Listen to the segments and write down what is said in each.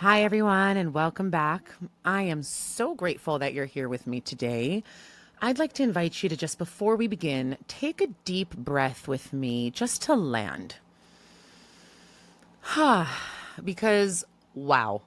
Hi, everyone, and welcome back. I am so grateful that you're here with me today. I'd like to invite you to just before we begin, take a deep breath with me just to land. Because, wow,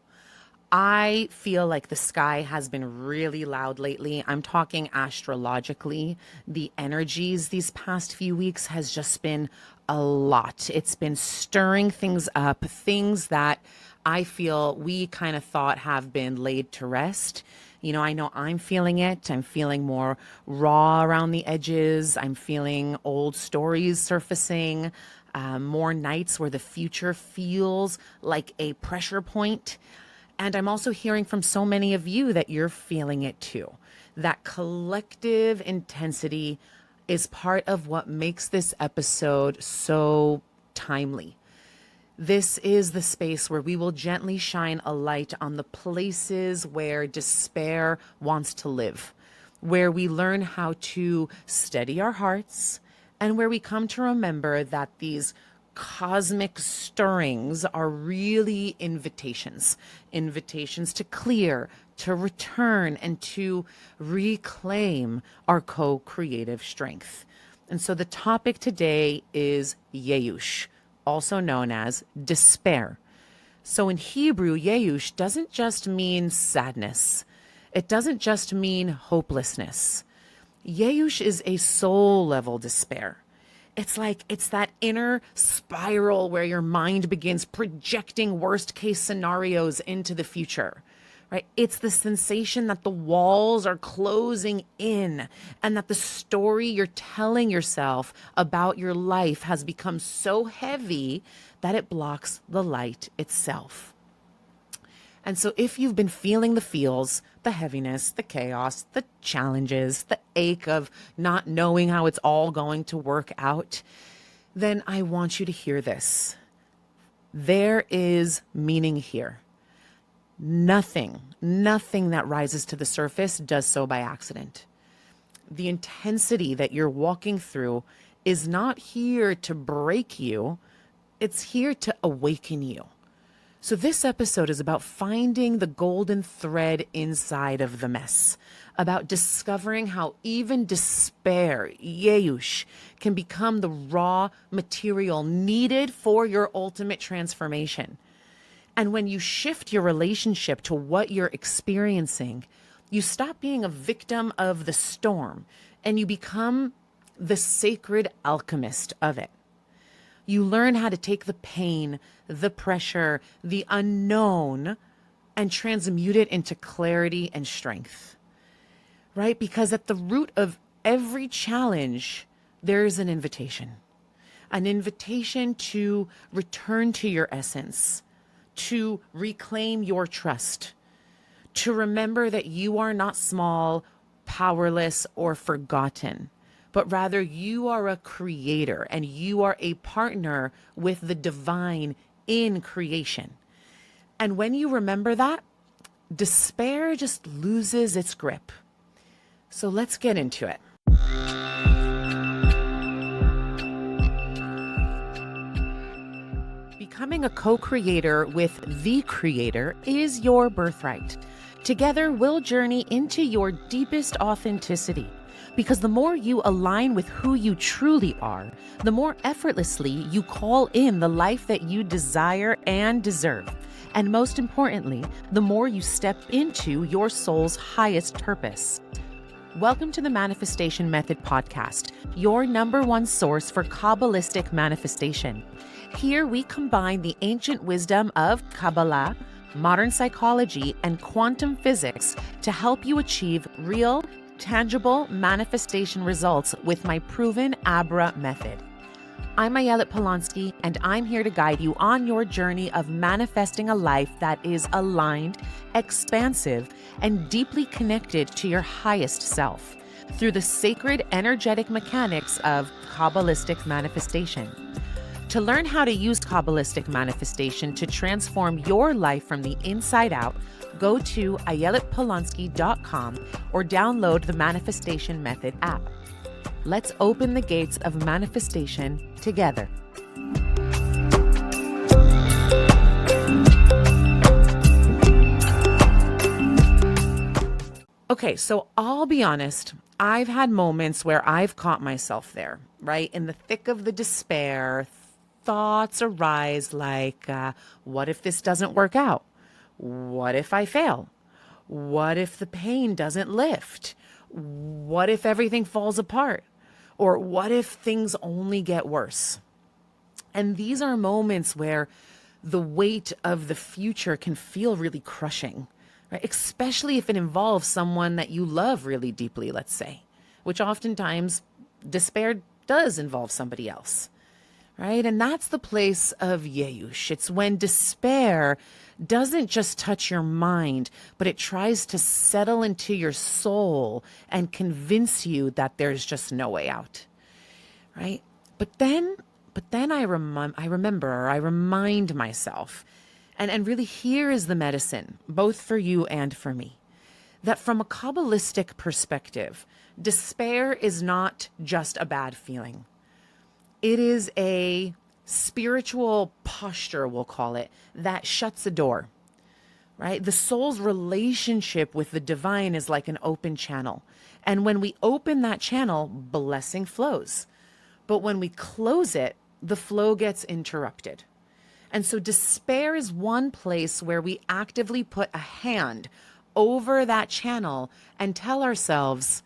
I feel like the sky has been really loud lately. I'm talking astrologically. The energies these past few weeks has just been a lot. It's been stirring things up, things that I feel we kind of thought have been laid to rest. I know I'm feeling it. I'm feeling more raw around the edges. I'm feeling old stories surfacing, more nights where the future feels like a pressure point. And I'm also hearing from so many of you that you're feeling it too. That collective intensity is part of what makes this episode so timely. This is the space where we will gently shine a light on the places where despair wants to live, where we learn how to steady our hearts, and where we come to remember that these cosmic stirrings are really invitations to clear, to return, and to reclaim our co-creative strength. And so the topic today is Yehush, also known as despair. So in Hebrew, Yehush doesn't just mean sadness. It doesn't just mean hopelessness. Yehush is a soul level despair. It's that inner spiral where your mind begins projecting worst case scenarios into the future, right? It's the sensation that the walls are closing in and that the story you're telling yourself about your life has become so heavy that it blocks the light itself. And so if you've been feeling the feels, the heaviness, the chaos, the challenges, the ache of not knowing how it's all going to work out, then I want you to hear this. There is meaning here. Nothing that rises to the surface does so by accident. The intensity that you're walking through is not here to break you. It's here to awaken you. So this episode is about finding the golden thread inside of the mess, about discovering how even despair, Yehush, can become the raw material needed for your ultimate transformation. And when you shift your relationship to what you're experiencing, you stop being a victim of the storm and you become the sacred alchemist of it. You learn how to take the pain, the pressure, the unknown, and transmute it into clarity and strength, right? Because at the root of every challenge, there's an invitation to return to your essence, to reclaim your trust, to remember that you are not small, powerless, or forgotten, but rather you are a creator and you are a partner with the divine in creation. And when you remember that, despair just loses its grip. So let's get into it. Becoming a co-creator with the creator is your birthright. Together, we'll journey into your deepest authenticity. Because the more you align with who you truly are, the more effortlessly you call in the life that you desire and deserve. And most importantly, the more you step into your soul's highest purpose. Welcome to the Manifestation Method podcast, your #1 source for Kabbalistic manifestation. Here we combine the ancient wisdom of Kabbalah, modern psychology, and quantum physics to help you achieve real, tangible manifestation results with my proven Abra method. I'm Ayelet Polonsky, and I'm here to guide you on your journey of manifesting a life that is aligned, expansive, and deeply connected to your highest self through the sacred energetic mechanics of Kabbalistic manifestation. To learn how to use Kabbalistic manifestation to transform your life from the inside out, go to ayeletpolonsky.com or download the Manifestation Method app. Let's open the gates of manifestation together. Okay, so I'll be honest. I've had moments where I've caught myself there, right? In the thick of the despair, thoughts arise like, what if this doesn't work out? What if I fail? What if the pain doesn't lift? What if everything falls apart? Or what if things only get worse? And these are moments where the weight of the future can feel really crushing, right? Especially if it involves someone that you love really deeply, let's say, which oftentimes despair does involve somebody else, right? And that's the place of Yehush. It's when despair doesn't just touch your mind, but it tries to settle into your soul and convince you that there's just no way out, right? But then I remember, or I remind myself, and really here is the medicine, both for you and for me, that from a Kabbalistic perspective, despair is not just a bad feeling. It is a spiritual posture, we'll call it, that shuts a door, right? The soul's relationship with the divine is like an open channel. And when we open that channel, blessing flows. But when we close it, the flow gets interrupted. And so despair is one place where we actively put a hand over that channel and tell ourselves,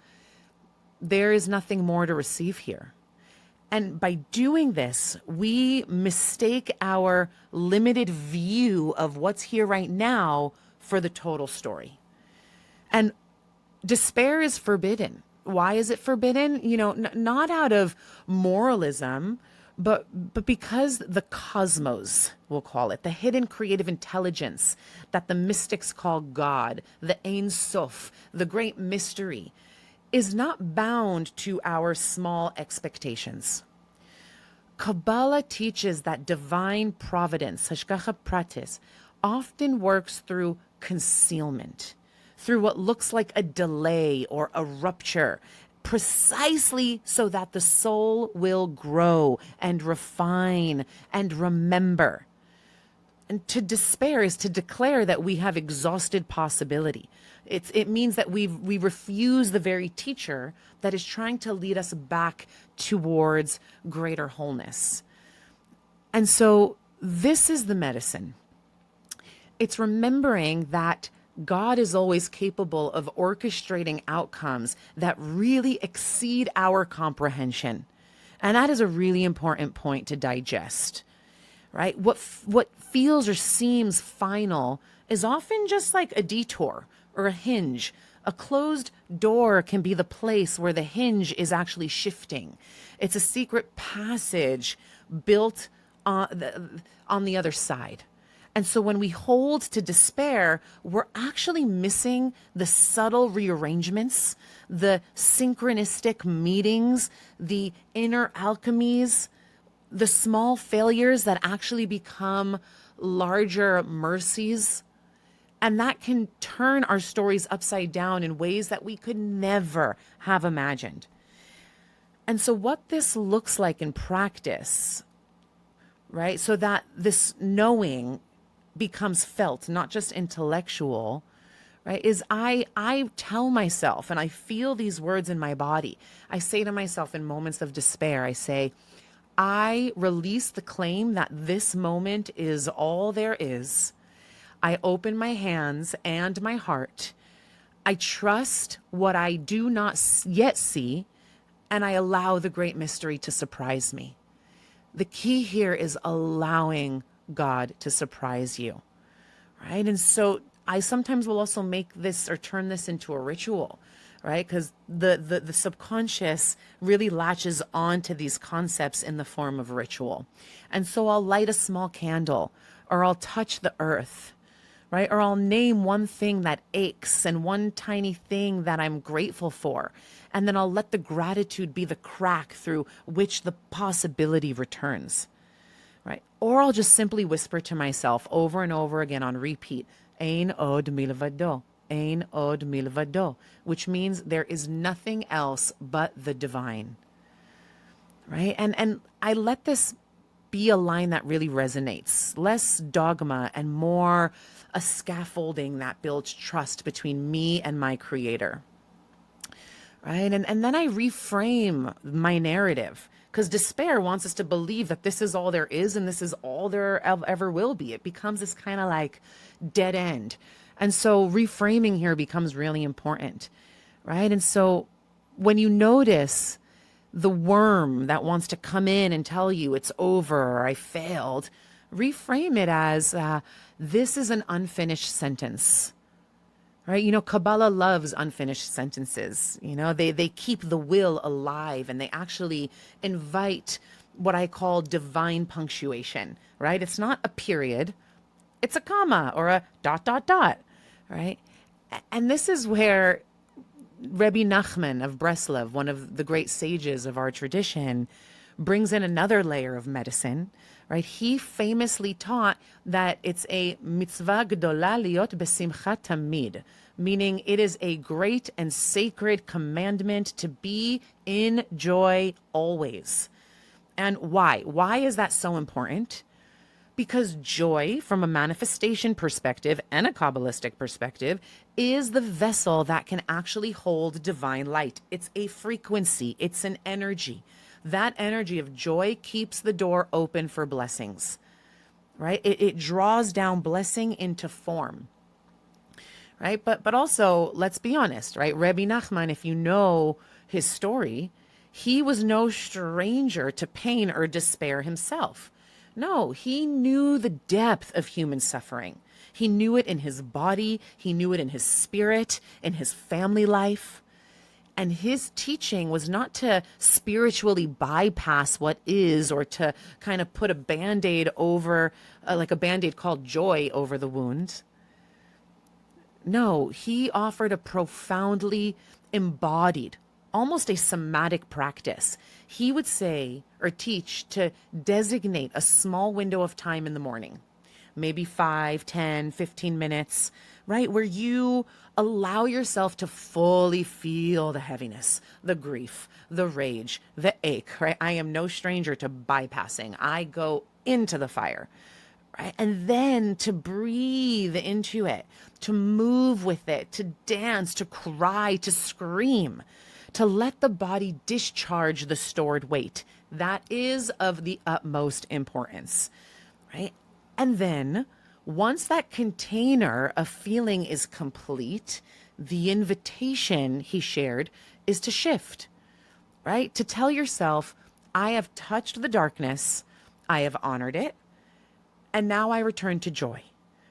there is nothing more to receive here. And by doing this, we mistake our limited view of what's here right now for the total story. And despair is forbidden. Why is it forbidden? Not out of moralism, but because the cosmos, we'll call it, the hidden creative intelligence that the mystics call God, the Ein Sof, the great mystery, is not bound to our small expectations. Kabbalah teaches that divine providence, hashgacha pratis, often works through concealment, through what looks like a delay or a rupture, precisely so that the soul will grow and refine and remember. And to despair is to declare that we have exhausted possibility. It means that we refuse the very teacher that is trying to lead us back towards greater wholeness. And so this is the medicine. It's remembering that God is always capable of orchestrating outcomes that really exceed our comprehension. And that is a really important point to digest, right? What feels or seems final is often just like a detour or a hinge. A closed door can be the place where the hinge is actually shifting. It's a secret passage built on the other side. And so when we hold to despair, we're actually missing the subtle rearrangements, the synchronistic meetings, the inner alchemies, the small failures that actually become larger mercies. And that can turn our stories upside down in ways that we could never have imagined. And so what this looks like in practice, right? So that this knowing becomes felt, not just intellectual, right? Is I tell myself, and I feel these words in my body. I say to myself in moments of despair, I say, I release the claim that this moment is all there is. I open my hands and my heart. I trust what I do not yet see, and I allow the great mystery to surprise me. The key here is allowing God to surprise you, right? And so I sometimes will also make this or turn this into a ritual, right? Because the subconscious really latches on to these concepts in the form of ritual. And so I'll light a small candle, or I'll touch the earth, right? Or I'll name one thing that aches and one tiny thing that I'm grateful for. And then I'll let the gratitude be the crack through which the possibility returns. Right? Or I'll just simply whisper to myself over and over again on repeat, Ein od milvado, Ein od milvado, which means there is nothing else but the divine. Right? And I let this be a line that really resonates, less dogma and more a scaffolding that builds trust between me and my creator. right? And then I reframe my narrative because despair wants us to believe that this is all there is and this is all there ever will be. It becomes this kind of like dead end. And so reframing here becomes really important, right? And so when you notice the worm that wants to come in and tell you it's over or I failed, reframe it as this is an unfinished sentence. Right? You know, Kabbalah loves unfinished sentences. You know, they keep the will alive and they actually invite what I call divine punctuation, right? It's not a period, it's a comma or a dot, dot, dot, right? And this is where Rebbe Nachman of Breslov, one of the great sages of our tradition, brings in another layer of medicine, right? He famously taught that it's a mitzvah gdola liot besimcha tamid, meaning it is a great and sacred commandment to be in joy always. And why? Why is that so important? Because joy, from a manifestation perspective and a Kabbalistic perspective, is the vessel that can actually hold divine light. It's a frequency, it's an energy. That energy of joy keeps the door open for blessings, right? It draws down blessing into form, right? But also, let's be honest, right? Rebbe Nachman, if you know his story, he was no stranger to pain or despair himself. No, he knew the depth of human suffering. He knew it in his body, he knew it in his spirit, in his family life. And his teaching was not to spiritually bypass what is or to kind of put a Band-Aid over, like a Band-Aid called joy over the wound. No, he offered a profoundly embodied, almost a somatic practice. He would say or teach to designate a small window of time in the morning, maybe 5, 10, 15 minutes, right? Where you allow yourself to fully feel the heaviness, the grief, the rage, the ache, right? I am no stranger to bypassing. I go into the fire, right? And then to breathe into it, to move with it, to dance, to cry, to scream, to let the body discharge the stored weight. That is of the utmost importance, right? And then once that container of feeling is complete, the invitation he shared is to shift, right? To tell yourself, I have touched the darkness, I have honored it, and now I return to joy.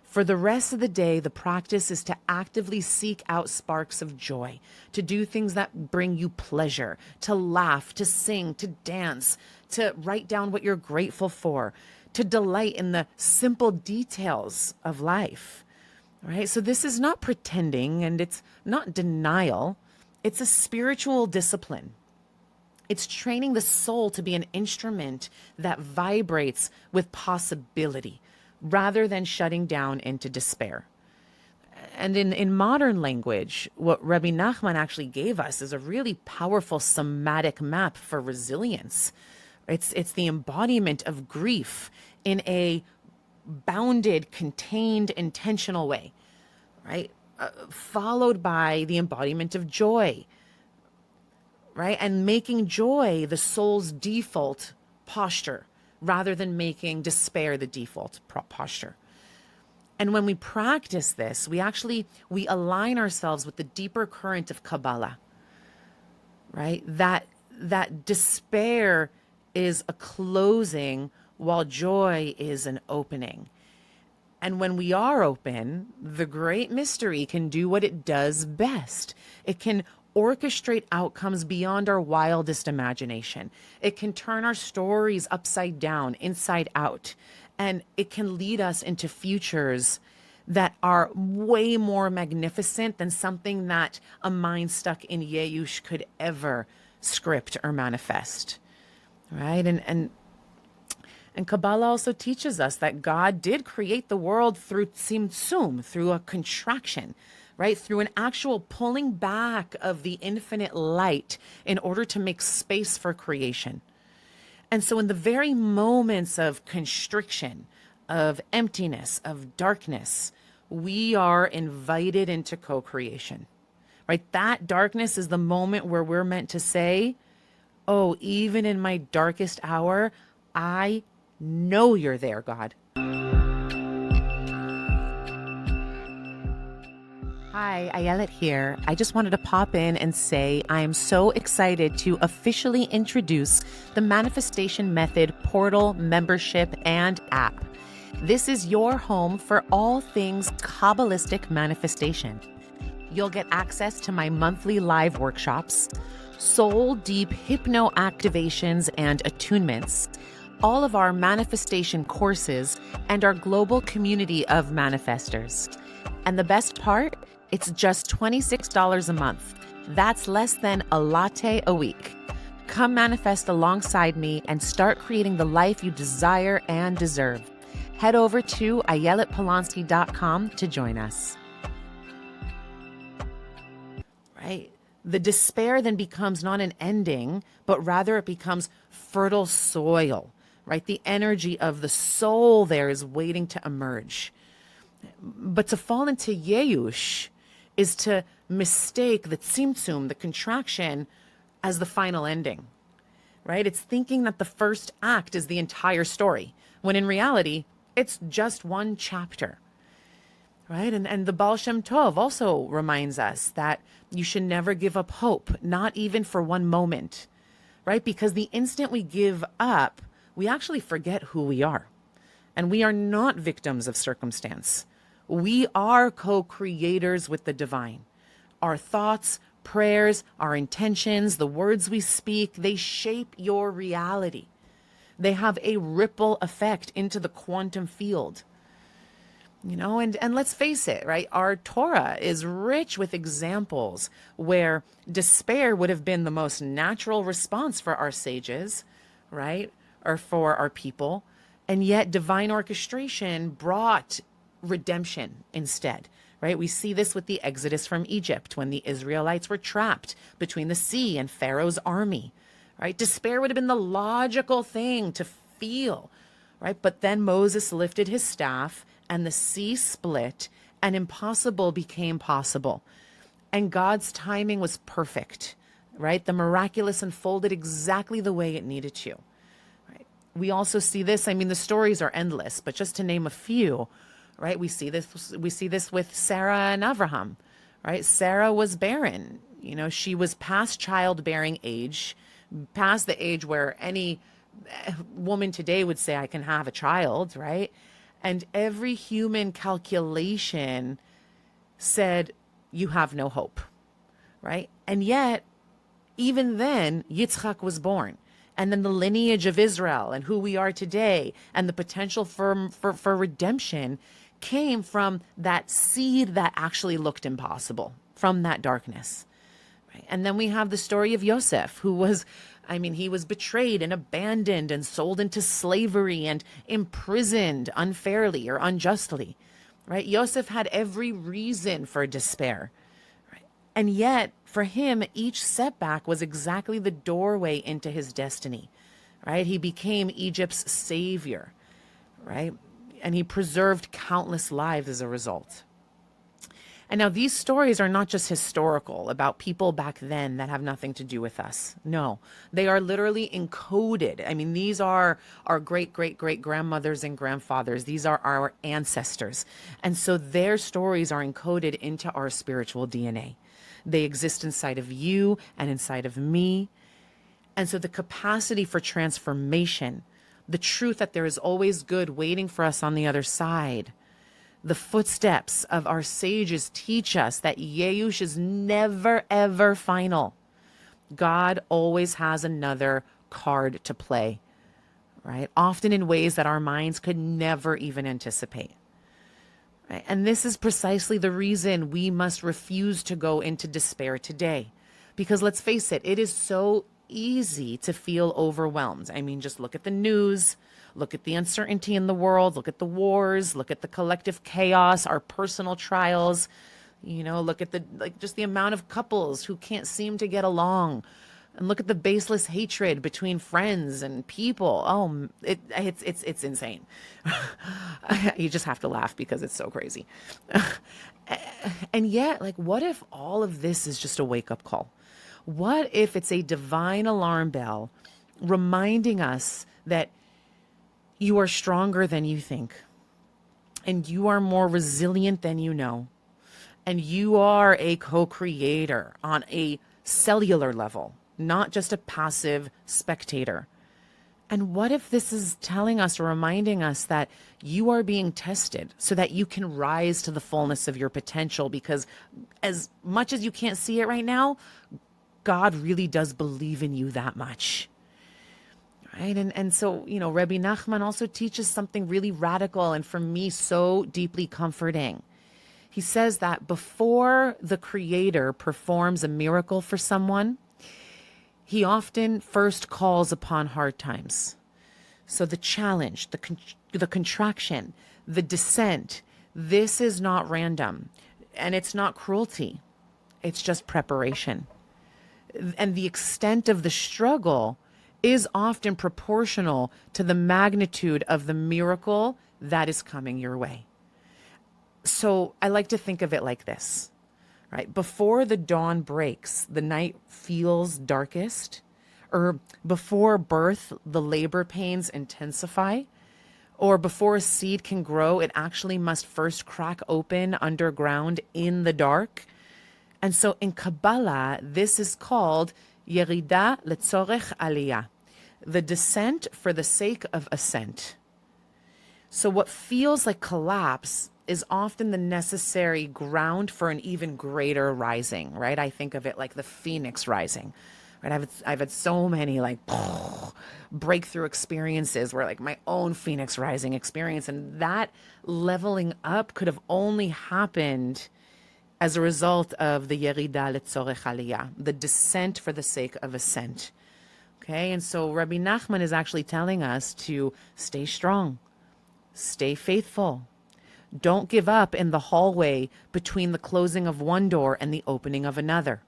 For the rest of the day, the practice is to actively seek out sparks of joy, to do things that bring you pleasure, to laugh, to sing, to dance, to write down what you're grateful for, to delight in the simple details of life, right? So this is not pretending and it's not denial. It's a spiritual discipline. It's training the soul to be an instrument that vibrates with possibility rather than shutting down into despair. And in modern language, what Rabbi Nachman actually gave us is a really powerful somatic map for resilience. It's the embodiment of grief in a bounded, contained, intentional way, right? Followed by the embodiment of joy, right? And making joy the soul's default posture rather than making despair the default posture. And when we practice this, we align ourselves with the deeper current of Kabbalah, right? That despair is a closing while joy is an opening. And when we are open, the great mystery can do what it does best. It can orchestrate outcomes beyond our wildest imagination. It can turn our stories upside down, inside out, and it can lead us into futures that are way more magnificent than something that a mind stuck in Yehush could ever script or manifest, right? And Kabbalah also teaches us that God did create the world through tzimtzum, through a contraction, right? Through an actual pulling back of the infinite light in order to make space for creation. And so in the very moments of constriction, of emptiness, of darkness, we are invited into co-creation, right? That darkness is the moment where we're meant to say, oh, even in my darkest hour, I know you're there, God. Hi, Ayelet here. I just wanted to pop in and say I am so excited to officially introduce the Manifestation Method portal, membership, and app. This is your home for all things Kabbalistic manifestation. You'll get access to my monthly live workshops, soul deep hypno activations and attunements, all of our manifestation courses, and our global community of manifestors. And the best part? It's just $26 a month. That's less than a latte a week. Come manifest alongside me and start creating the life you desire and deserve. Head over to ayeletpolonsky.com to join us. Right? The despair then becomes not an ending, but rather it becomes fertile soil, right? The energy of the soul there is waiting to emerge. But to fall into Yehush is to mistake the tzimtzum, the contraction, as the final ending, right? It's thinking that the first act is the entire story, when in reality, it's just one chapter, right? And the Baal Shem Tov also reminds us that you should never give up hope, not even for one moment, right? Because the instant we give up, we actually forget who we are. And we are not victims of circumstance. We are co-creators with the divine. Our thoughts, prayers, our intentions, the words we speak, they shape your reality. They have a ripple effect into the quantum field. You know, and let's face it, right? Our Torah is rich with examples where despair would have been the most natural response for our sages, right? Or for our people. And yet divine orchestration brought redemption instead, right? We see this with the Exodus from Egypt when the Israelites were trapped between the sea and Pharaoh's army, right? Despair would have been the logical thing to feel, right? But then Moses lifted his staff and the sea split and impossible became possible. And God's timing was perfect, right? The miraculous unfolded exactly the way it needed to. Right? We also see this, I mean, the stories are endless, but just to name a few, right? We see this with Sarah and Abraham, right? Sarah was barren. You know, she was past childbearing age, past the age where any woman today would say, I can have a child, right? And every human calculation said, you have no hope, right? And yet, even then, Yitzchak was born. And then the lineage of Israel and who we are today and the potential for redemption came from that seed that actually looked impossible, from that darkness. Right? And then we have the story of Yosef, who was, I mean, he was betrayed and abandoned and sold into slavery and imprisoned unfairly or unjustly. Right? Yosef had every reason for despair. Right? And yet, for him, each setback was exactly the doorway into his destiny. Right? He became Egypt's savior. Right? And he preserved countless lives as a result. And now these stories are not just historical about people back then that have nothing to do with us. No, they are literally encoded. I mean, these are our great-great-great-grandmothers and grandfathers. These are our ancestors. And so their stories are encoded into our spiritual DNA. They exist inside of you and inside of me. And so the capacity for transformation, the truth that there is always good waiting for us on the other side. The footsteps of our sages teach us that Yehush is never, ever final. God always has another card to play, right? Often in ways that our minds could never even anticipate. Right? And this is precisely the reason we must refuse to go into despair today. Because let's face it, it is so easy to feel overwhelmed. I mean, just look at the news, look at the uncertainty in the world, look at the wars, look at the collective chaos, our personal trials, you know, look at just the amount of couples who can't seem to get along, and look at the baseless hatred between friends and people. Oh, it's insane. You just have to laugh because it's so crazy. And yet, like, what if all of this is just a wake-up call? What if it's a divine alarm bell reminding us that you are stronger than you think, and you are more resilient than you know, and you are a co-creator on a cellular level, not just a passive spectator? And what if this is telling us or reminding us that you are being tested so that you can rise to the fullness of your potential? Because as much as you can't see it right now, God really does believe in you that much. Right? And so, Rabbi Nachman also teaches something really radical and for me so deeply comforting. He says that before the Creator performs a miracle for someone, he often first calls upon hard times. So the challenge, the contraction, the descent, this is not random and it's not cruelty. It's just preparation. And the extent of the struggle is often proportional to the magnitude of the miracle that is coming your way. So I like to think of it like this, right? Before the dawn breaks, the night feels darkest, or before birth, the labor pains intensify, or before a seed can grow, it actually must first crack open underground in the dark. And so in Kabbalah, this is called Yerida letzorech aliyah, the descent for the sake of ascent. So what feels like collapse is often the necessary ground for an even greater rising, right? I think of it like the phoenix rising, right? I've had so many like breakthrough experiences where like my own phoenix rising experience, and that leveling up could have only happened as a result of the Yerida letzorech aliyah, the descent for the sake of ascent. Okay, and so Rabbi Nachman is actually telling us to stay strong, stay faithful. Don't give up in the hallway between the closing of one door and the opening of another,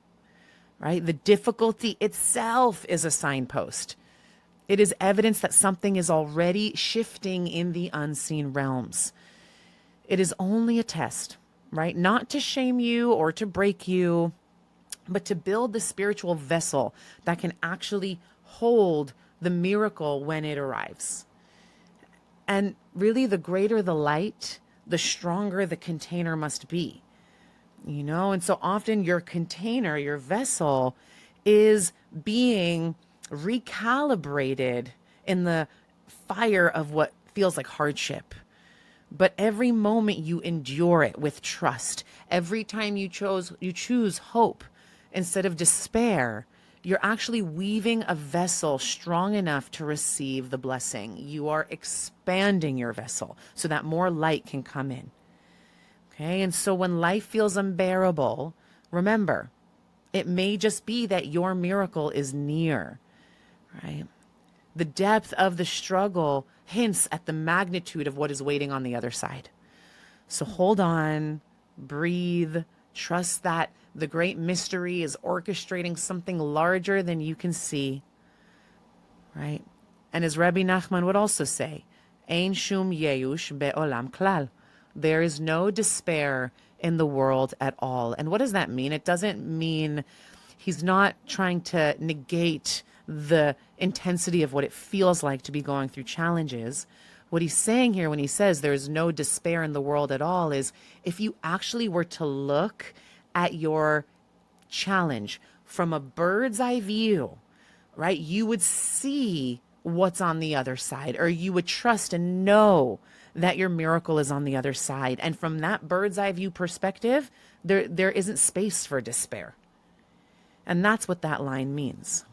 right? The difficulty itself is a signpost. It is evidence that something is already shifting in the unseen realms. It is only a test, right? Not to shame you or to break you, but to build the spiritual vessel that can actually hold the miracle when it arrives. And really, the greater the light, the stronger the container must be. And so often your container, your vessel, is being recalibrated in the fire of what feels like hardship. But every moment you endure it with trust, every time you choose hope instead of despair, you're actually weaving a vessel strong enough to receive the blessing. You are expanding your vessel so that more light can come in. Okay, and so when life feels unbearable, remember, it may just be that your miracle is near, right? The depth of the struggle hints at the magnitude of what is waiting on the other side. So hold on, breathe, trust that the great mystery is orchestrating something larger than you can see, right? And as Rabbi Nachman would also say, Ein shum Yehush be'olam klal. There is no despair in the world at all. And what does that mean? It doesn't mean he's not trying to negate the intensity of what it feels like to be going through challenges. What he's saying here when he says there's no despair in the world at all is if you actually were to look at your challenge from a bird's eye view, right, you would see what's on the other side, or you would trust and know that your miracle is on the other side. And from that bird's eye view perspective, there isn't space for despair. And that's what that line means,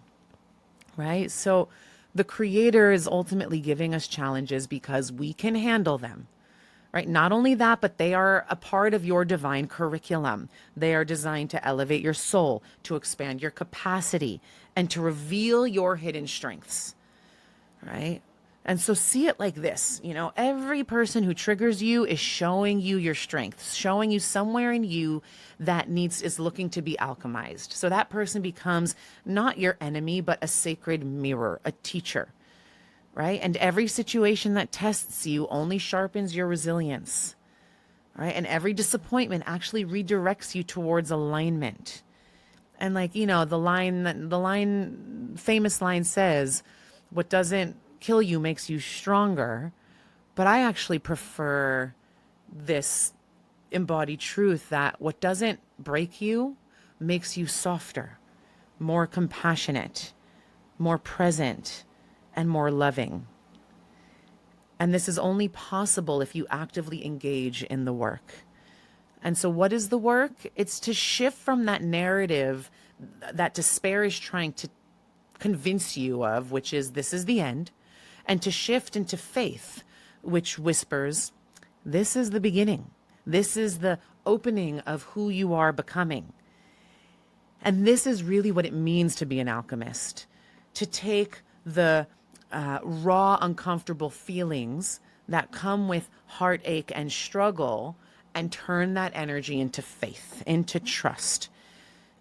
right? So the Creator is ultimately giving us challenges because we can handle them, right? Not only that, but they are a part of your divine curriculum. They are designed to elevate your soul, to expand your capacity, and to reveal your hidden strengths, right? And so see it like this, every person who triggers you is showing you your strengths, showing you somewhere in you that is looking to be alchemized. So that person becomes not your enemy, but a sacred mirror, a teacher, right? And every situation that tests you only sharpens your resilience, right? And every disappointment actually redirects you towards alignment. And like, the famous line says, what doesn't kill you makes you stronger. But I actually prefer this embodied truth that what doesn't break you makes you softer, more compassionate, more present, and more loving. And this is only possible if you actively engage in the work. And so what is the work? It's to shift from that narrative that despair is trying to convince you of, which is this is the end, and to shift into faith, which whispers, this is the beginning. This is the opening of who you are becoming. And this is really what it means to be an alchemist, to take the raw, uncomfortable feelings that come with heartache and struggle and turn that energy into faith, into trust.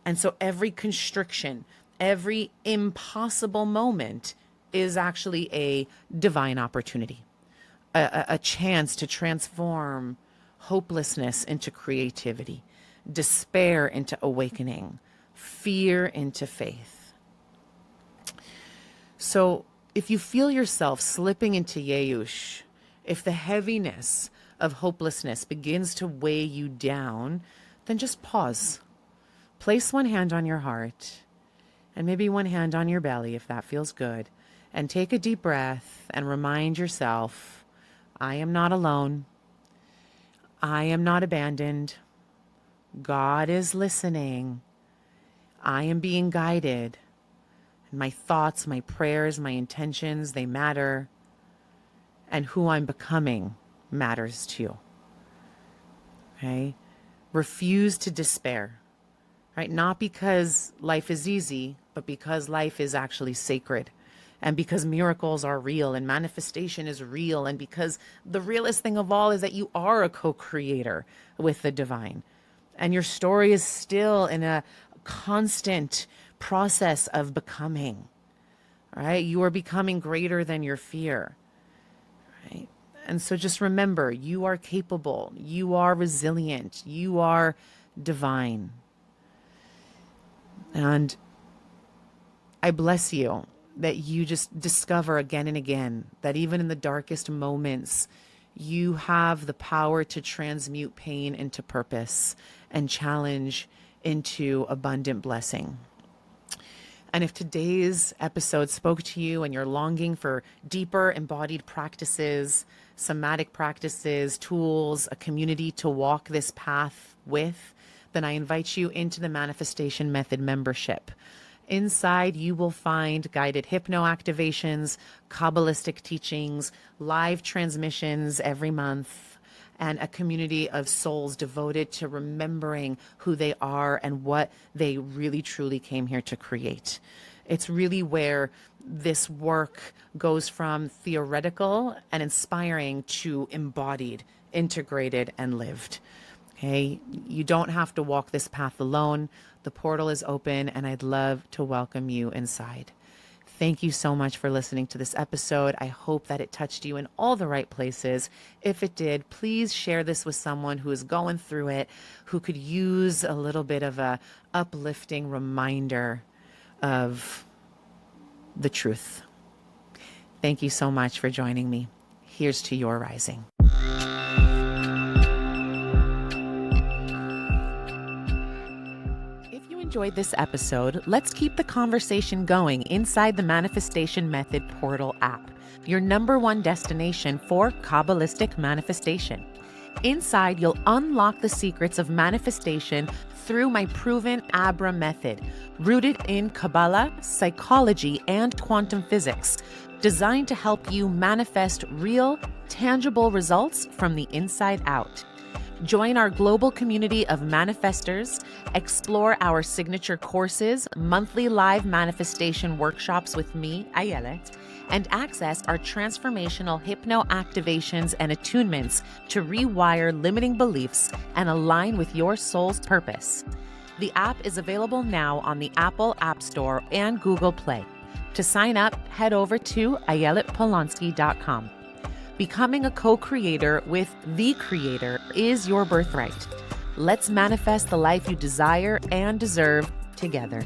And so every constriction, every impossible moment is actually a divine opportunity, a chance to transform hopelessness into creativity, despair into awakening, fear into faith. So if you feel yourself slipping into Yehush, if the heaviness of hopelessness begins to weigh you down, then just pause. Place one hand on your heart and maybe one hand on your belly if that feels good, and take a deep breath and remind yourself, I am not alone. I am not abandoned. God is listening. I am being guided. My thoughts, my prayers, my intentions, they matter. And who I'm becoming matters too. Okay? Refuse to despair. Right? Not because life is easy, but because life is actually sacred. And because miracles are real and manifestation is real. And because the realest thing of all is that you are a co-creator with the divine. And your story is still in a constant process of becoming. Right? You are becoming greater than your fear. Right? And so just remember, you are capable. You are resilient. You are divine. And I bless you that you just discover again and again that even in the darkest moments, you have the power to transmute pain into purpose and challenge into abundant blessing. And if today's episode spoke to you and you're longing for deeper embodied practices, somatic practices, tools, a community to walk this path with, then I invite you into the Manifestation Method membership. Inside, you will find guided hypno activations, Kabbalistic teachings, live transmissions every month, and a community of souls devoted to remembering who they are and what they really truly came here to create. It's really where this work goes from theoretical and inspiring to embodied, integrated, and lived. Okay, you don't have to walk this path alone. The portal is open, and I'd love to welcome you inside. Thank you so much for listening to this episode. I hope that it touched you in all the right places. If it did, please share this with someone who is going through it, who could use a little bit of a uplifting reminder of the truth. Thank you so much for joining me. Here's to your rising. Enjoyed this episode, let's keep the conversation going inside the Manifestation Method Portal app, your #1 destination for Kabbalistic manifestation. Inside, you'll unlock the secrets of manifestation through my proven Abra method, rooted in Kabbalah, psychology, and quantum physics, designed to help you manifest real, tangible results from the inside out. Join our global community of manifestors, explore our signature courses, monthly live manifestation workshops with me, Ayelet, and access our transformational hypno activations and attunements to rewire limiting beliefs and align with your soul's purpose. The app is available now on the Apple App Store and Google Play. To sign up, head over to ayeletpolonsky.com. Becoming a co-creator with the Creator is your birthright. Let's manifest the life you desire and deserve together.